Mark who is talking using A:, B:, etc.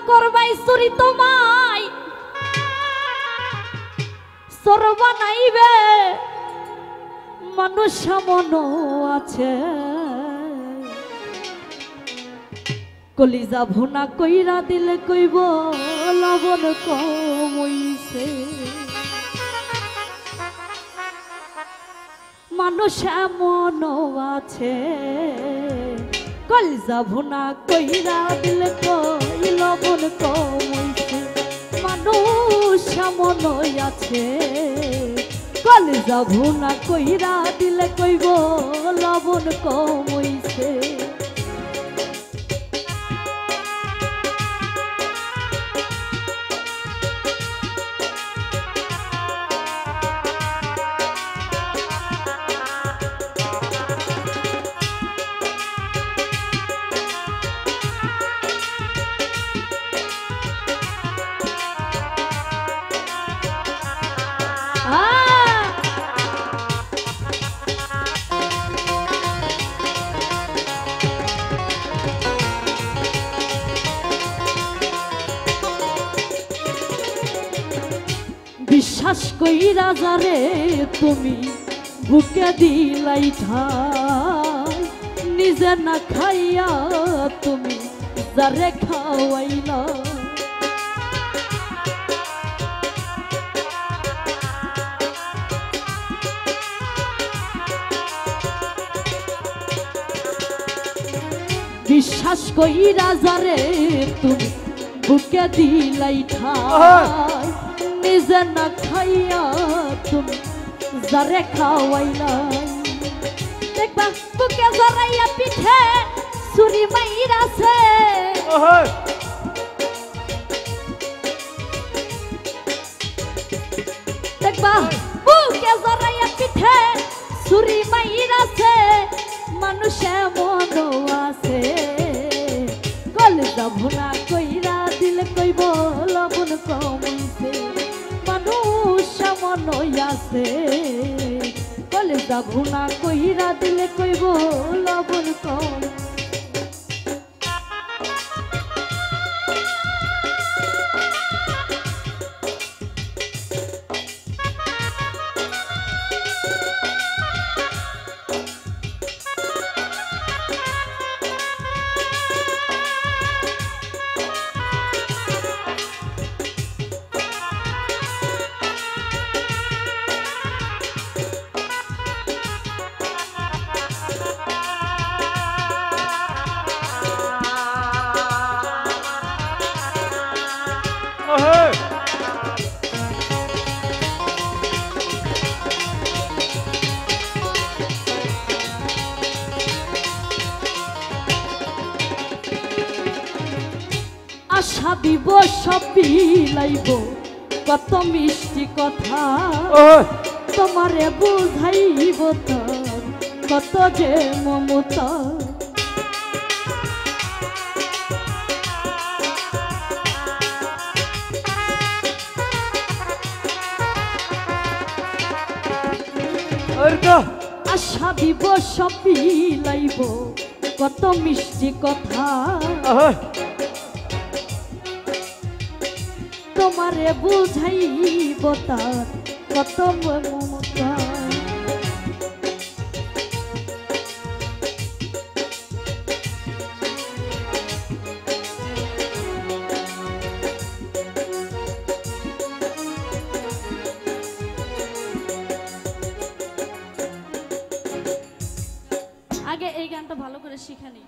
A: করবাই চুরি তোমায় চোর বানাইবে মানুষ মন আছে কলিজা ভুনা কইরা দিলে কইব লবণ কমইছে মানুষ মন আছে কলিজা ভুনা কইরা দিলে কই লবণ কমইছে মানুষ মন আছে কলিজা ভুনা কইরা দিলে কইব লবণ কমইছে বিশ্বাস কইরা যারে তুমি বুকে দিলাই ঠাই নিজে না খাইয়া তুমি যারে খাওয়াইলা বিশ্বাস কইরা যারে তুমি বুকে দিলাই ঠাই নিজে না খাইয়া তুমি যারে খাওয়াইলাই দেখবা বুকে জড়াইয়া পিঠে ছুরি মাইরাছে দেখবা বুকে জড়াইয়া পিঠে ছুরি মাইরাছে মানুষে মন আছে কলিজা ভুনা কইরা দিলে কইব লবণ কমইছে মানুষ মন আছে কলিজা ভুনা কইরা দিলে কইব লবণ কম আশা দিব সব বিলাইব কত মিষ্টি কথা তোমারে বুঝাইব তার কত যে মমতা আশা দিব সব বিলাইব কত মিষ্টি কথা তোমারে বুঝাইব তার কত মমতা আগে এই গানটা ভালো করে শিখে নি।